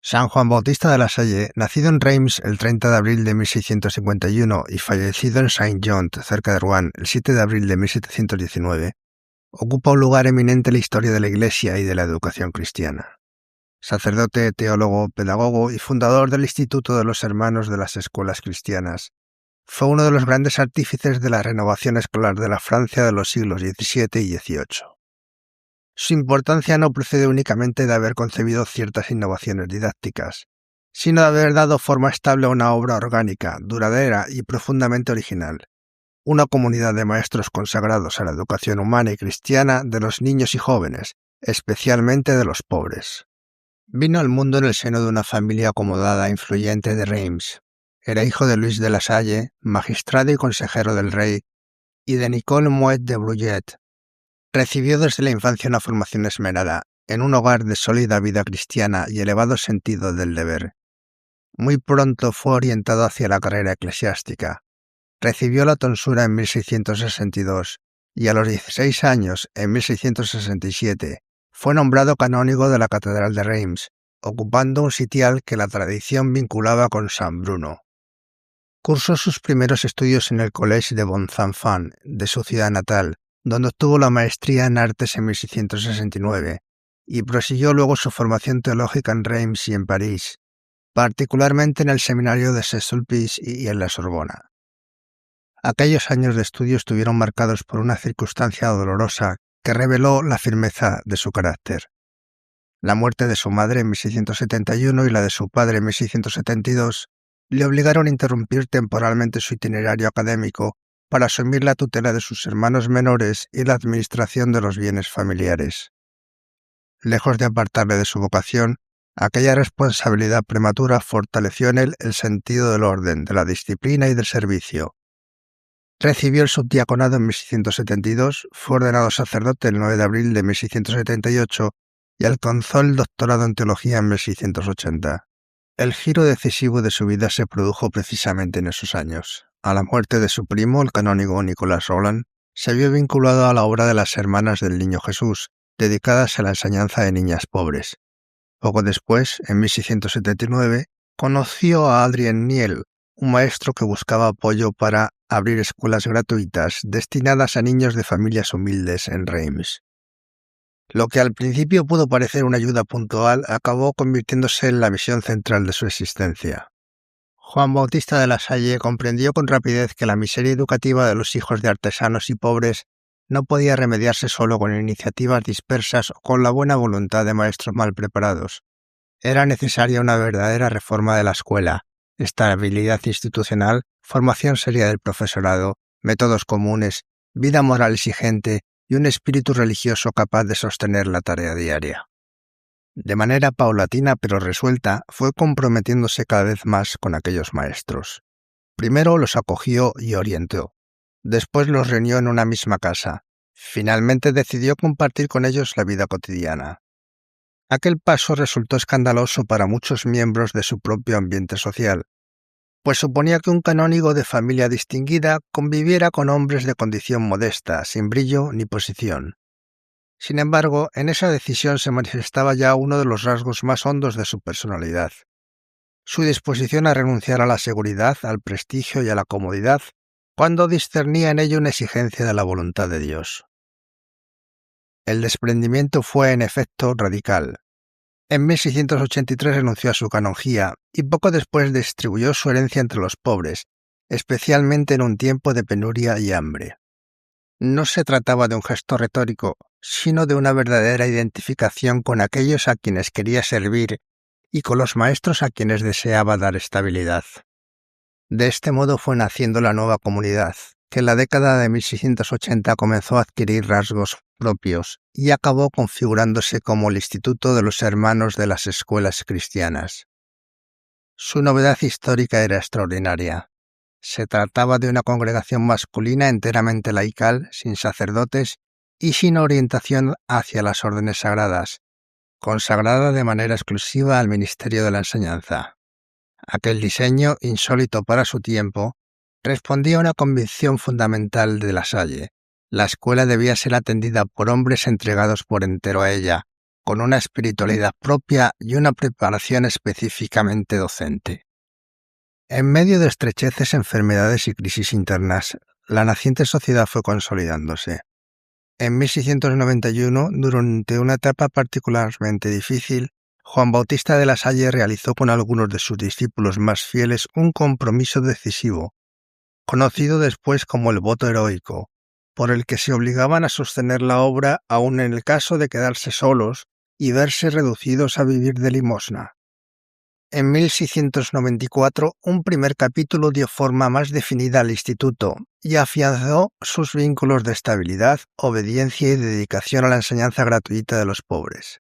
San Juan Bautista de la Salle, nacido en Reims el 30 de abril de 1651 y fallecido en Saint-Jean, cerca de Rouen, el 7 de abril de 1719, ocupa un lugar eminente en la historia de la Iglesia y de la educación cristiana. Sacerdote, teólogo, pedagogo y fundador del Instituto de los Hermanos de las Escuelas Cristianas, fue uno de los grandes artífices de la renovación escolar de la Francia de los siglos XVII y XVIII. Su importancia no procede únicamente de haber concebido ciertas innovaciones didácticas, sino de haber dado forma estable a una obra orgánica, duradera y profundamente original, una comunidad de maestros consagrados a la educación humana y cristiana de los niños y jóvenes, especialmente de los pobres. Vino al mundo en el seno de una familia acomodada e influyente de Reims. Era hijo de Luis de la Salle, magistrado y consejero del rey, y de Nicole Moet de Brullet. Recibió desde la infancia una formación esmerada, en un hogar de sólida vida cristiana y elevado sentido del deber. Muy pronto fue orientado hacia la carrera eclesiástica. Recibió la tonsura en 1662 y a los 16 años, en 1667, fue nombrado canónigo de la Catedral de Reims, ocupando un sitial que la tradición vinculaba con San Bruno. Cursó sus primeros estudios en el Collège de Bons Enfants de su ciudad natal, donde obtuvo la maestría en artes en 1669, y prosiguió luego su formación teológica en Reims y en París, particularmente en el seminario de Saint-Sulpice y en la Sorbona. Aquellos años de estudio estuvieron marcados por una circunstancia dolorosa que reveló la firmeza de su carácter. La muerte de su madre en 1671 y la de su padre en 1672 le obligaron a interrumpir temporalmente su itinerario académico para asumir la tutela de sus hermanos menores y la administración de los bienes familiares. Lejos de apartarle de su vocación, aquella responsabilidad prematura fortaleció en él el sentido del orden, de la disciplina y del servicio. Recibió el subdiaconado en 1672, fue ordenado sacerdote el 9 de abril de 1678 y alcanzó el doctorado en teología en 1680. El giro decisivo de su vida se produjo precisamente en esos años. A la muerte de su primo, el canónigo Nicolas Roland, se vio vinculado a la obra de las Hermanas del Niño Jesús, dedicadas a la enseñanza de niñas pobres. Poco después, en 1679, conoció a Adrien Niel, un maestro que buscaba apoyo para abrir escuelas gratuitas destinadas a niños de familias humildes en Reims. Lo que al principio pudo parecer una ayuda puntual acabó convirtiéndose en la misión central de su existencia. Juan Bautista de la Salle comprendió con rapidez que la miseria educativa de los hijos de artesanos y pobres no podía remediarse solo con iniciativas dispersas o con la buena voluntad de maestros mal preparados. Era necesaria una verdadera reforma de la escuela, estabilidad institucional, formación seria del profesorado, métodos comunes, vida moral exigente y un espíritu religioso capaz de sostener la tarea diaria. De manera paulatina pero resuelta, fue comprometiéndose cada vez más con aquellos maestros. Primero los acogió y orientó. Después los reunió en una misma casa. Finalmente decidió compartir con ellos la vida cotidiana. Aquel paso resultó escandaloso para muchos miembros de su propio ambiente social, pues suponía que un canónigo de familia distinguida conviviera con hombres de condición modesta, sin brillo ni posición. Sin embargo, en esa decisión se manifestaba ya uno de los rasgos más hondos de su personalidad: su disposición a renunciar a la seguridad, al prestigio y a la comodidad, cuando discernía en ello una exigencia de la voluntad de Dios. El desprendimiento fue, en efecto, radical. En 1683 renunció a su canonjía y poco después distribuyó su herencia entre los pobres, especialmente en un tiempo de penuria y hambre. No se trataba de un gesto retórico, sino de una verdadera identificación con aquellos a quienes quería servir y con los maestros a quienes deseaba dar estabilidad. De este modo fue naciendo la nueva comunidad, que en la década de 1680 comenzó a adquirir rasgos propios y acabó configurándose como el Instituto de los Hermanos de las Escuelas Cristianas. Su novedad histórica era extraordinaria. Se trataba de una congregación masculina enteramente laical, sin sacerdotes y sin orientación hacia las órdenes sagradas, consagrada de manera exclusiva al ministerio de la enseñanza. Aquel diseño, insólito para su tiempo, respondía a una convicción fundamental de la Salle: la escuela debía ser atendida por hombres entregados por entero a ella, con una espiritualidad propia y una preparación específicamente docente. En medio de estrecheces, enfermedades y crisis internas, la naciente sociedad fue consolidándose. En 1691, durante una etapa particularmente difícil, Juan Bautista de La Salle realizó con algunos de sus discípulos más fieles un compromiso decisivo, conocido después como el voto heroico, por el que se obligaban a sostener la obra aun en el caso de quedarse solos y verse reducidos a vivir de limosna. En 1694, un primer capítulo dio forma más definida al instituto y afianzó sus vínculos de estabilidad, obediencia y dedicación a la enseñanza gratuita de los pobres.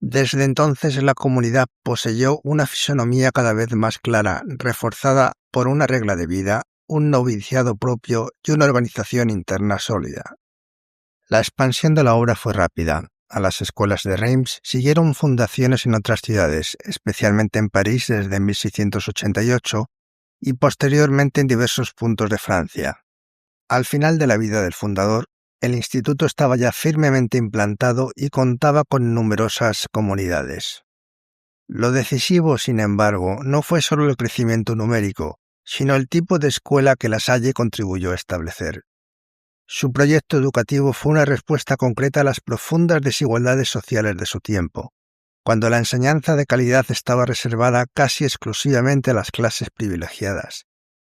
Desde entonces la comunidad poseyó una fisonomía cada vez más clara, reforzada por una regla de vida, un noviciado propio y una organización interna sólida. La expansión de la obra fue rápida. A las escuelas de Reims siguieron fundaciones en otras ciudades, especialmente en París desde 1688 y posteriormente en diversos puntos de Francia. Al final de la vida del fundador, el instituto estaba ya firmemente implantado y contaba con numerosas comunidades. Lo decisivo, sin embargo, no fue solo el crecimiento numérico, sino el tipo de escuela que La Salle contribuyó a establecer. Su proyecto educativo fue una respuesta concreta a las profundas desigualdades sociales de su tiempo, cuando la enseñanza de calidad estaba reservada casi exclusivamente a las clases privilegiadas,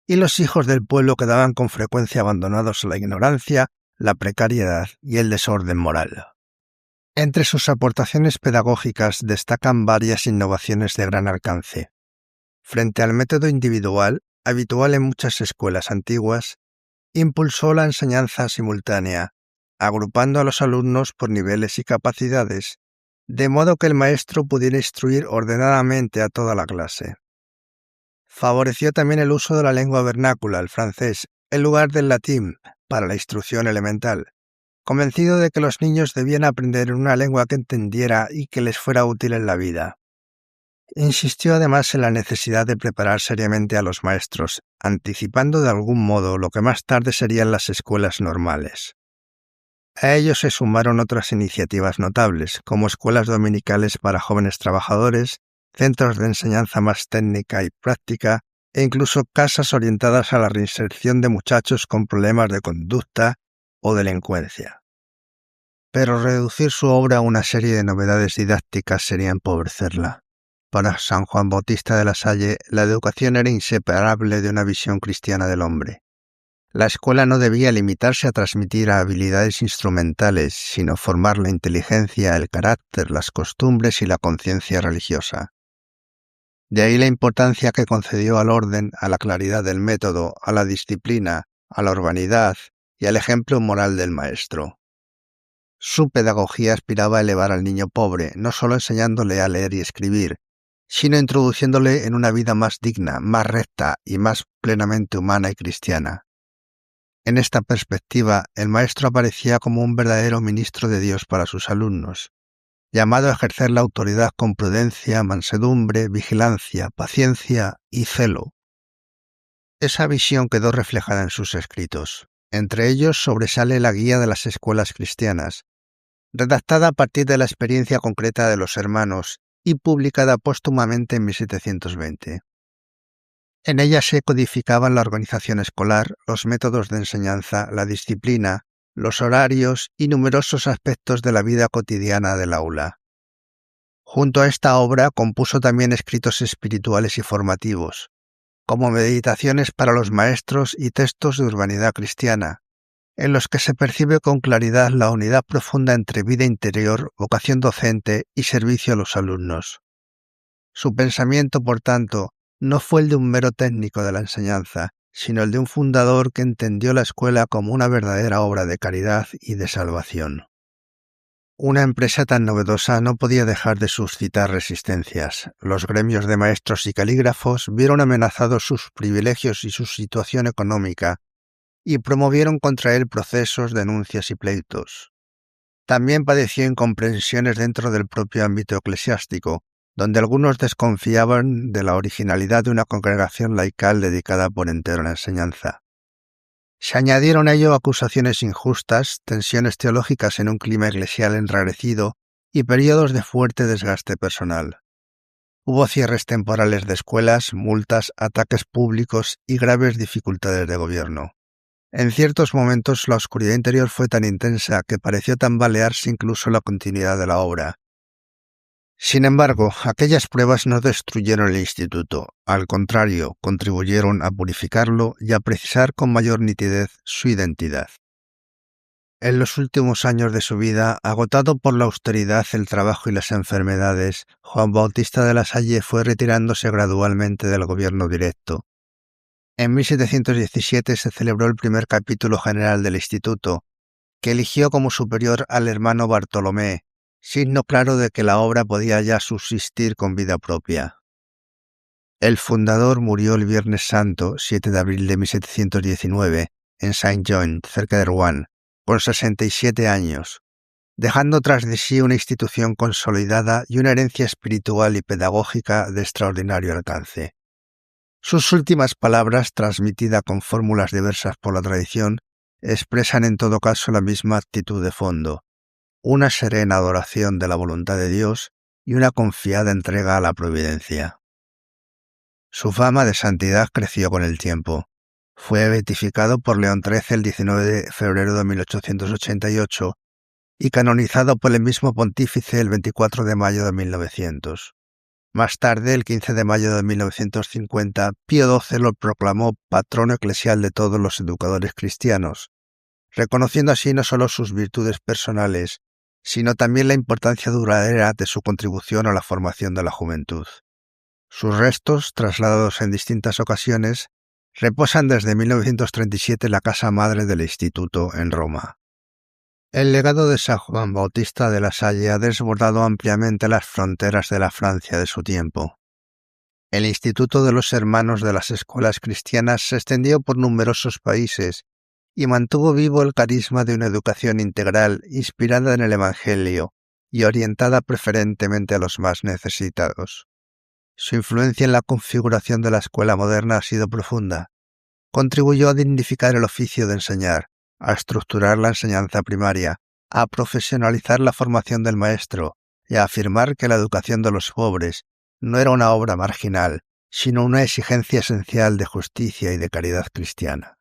y los hijos del pueblo quedaban con frecuencia abandonados a la ignorancia, la precariedad y el desorden moral. Entre sus aportaciones pedagógicas destacan varias innovaciones de gran alcance. Frente al método individual, habitual en muchas escuelas antiguas, impulsó la enseñanza simultánea, agrupando a los alumnos por niveles y capacidades, de modo que el maestro pudiera instruir ordenadamente a toda la clase. Favoreció también el uso de la lengua vernácula, el francés, en lugar del latín, para la instrucción elemental, convencido de que los niños debían aprender en una lengua que entendiera y que les fuera útil en la vida. Insistió además en la necesidad de preparar seriamente a los maestros, anticipando de algún modo lo que más tarde serían las escuelas normales. A ello se sumaron otras iniciativas notables, como escuelas dominicales para jóvenes trabajadores, centros de enseñanza más técnica y práctica, e incluso casas orientadas a la reinserción de muchachos con problemas de conducta o delincuencia. Pero reducir su obra a una serie de novedades didácticas sería empobrecerla. Para San Juan Bautista de La Salle, la educación era inseparable de una visión cristiana del hombre. La escuela no debía limitarse a transmitir habilidades instrumentales, sino formar la inteligencia, el carácter, las costumbres y la conciencia religiosa. De ahí la importancia que concedió al orden, a la claridad del método, a la disciplina, a la urbanidad y al ejemplo moral del maestro. Su pedagogía aspiraba a elevar al niño pobre, no solo enseñándole a leer y escribir, sino introduciéndole en una vida más digna, más recta y más plenamente humana y cristiana. En esta perspectiva, el maestro aparecía como un verdadero ministro de Dios para sus alumnos, llamado a ejercer la autoridad con prudencia, mansedumbre, vigilancia, paciencia y celo. Esa visión quedó reflejada en sus escritos. Entre ellos sobresale la Guía de las Escuelas Cristianas, redactada a partir de la experiencia concreta de los hermanos y publicada póstumamente en 1720. En ella se codificaban la organización escolar, los métodos de enseñanza, la disciplina, los horarios y numerosos aspectos de la vida cotidiana del aula. Junto a esta obra compuso también escritos espirituales y formativos, como meditaciones para los maestros y textos de urbanidad cristiana, en los que se percibe con claridad la unidad profunda entre vida interior, vocación docente y servicio a los alumnos. Su pensamiento, por tanto, no fue el de un mero técnico de la enseñanza, sino el de un fundador que entendió la escuela como una verdadera obra de caridad y de salvación. Una empresa tan novedosa no podía dejar de suscitar resistencias. Los gremios de maestros y calígrafos vieron amenazados sus privilegios y su situación económica, y promovieron contra él procesos, denuncias y pleitos. También padeció incomprensiones dentro del propio ámbito eclesiástico, donde algunos desconfiaban de la originalidad de una congregación laical dedicada por entero a la enseñanza. Se añadieron a ello acusaciones injustas, tensiones teológicas en un clima eclesial enrarecido y periodos de fuerte desgaste personal. Hubo cierres temporales de escuelas, multas, ataques públicos y graves dificultades de gobierno. En ciertos momentos la oscuridad interior fue tan intensa que pareció tambalearse incluso la continuidad de la obra. Sin embargo, aquellas pruebas no destruyeron el instituto, al contrario, contribuyeron a purificarlo y a precisar con mayor nitidez su identidad. En los últimos años de su vida, agotado por la austeridad, el trabajo y las enfermedades, Juan Bautista de La Salle fue retirándose gradualmente del gobierno directo. En 1717 se celebró el primer capítulo general del instituto, que eligió como superior al hermano Bartolomé, signo claro de que la obra podía ya subsistir con vida propia. El fundador murió el Viernes Santo, 7 de abril de 1719, en Saint-Jean, cerca de Rouen, con 67 años, dejando tras de sí una institución consolidada y una herencia espiritual y pedagógica de extraordinario alcance. Sus últimas palabras, transmitidas con fórmulas diversas por la tradición, expresan en todo caso la misma actitud de fondo, una serena adoración de la voluntad de Dios y una confiada entrega a la providencia. Su fama de santidad creció con el tiempo. Fue beatificado por León XIII el 19 de febrero de 1888 y canonizado por el mismo pontífice el 24 de mayo de 1900. Más tarde, el 15 de mayo de 1950, Pío XII lo proclamó patrono eclesial de todos los educadores cristianos, reconociendo así no solo sus virtudes personales, sino también la importancia duradera de su contribución a la formación de la juventud. Sus restos, trasladados en distintas ocasiones, reposan desde 1937 en la casa madre del instituto en Roma. El legado de San Juan Bautista de La Salle ha desbordado ampliamente las fronteras de la Francia de su tiempo. El Instituto de los Hermanos de las Escuelas Cristianas se extendió por numerosos países y mantuvo vivo el carisma de una educación integral inspirada en el Evangelio y orientada preferentemente a los más necesitados. Su influencia en la configuración de la escuela moderna ha sido profunda. Contribuyó a dignificar el oficio de enseñar, a estructurar la enseñanza primaria, a profesionalizar la formación del maestro y a afirmar que la educación de los pobres no era una obra marginal, sino una exigencia esencial de justicia y de caridad cristiana.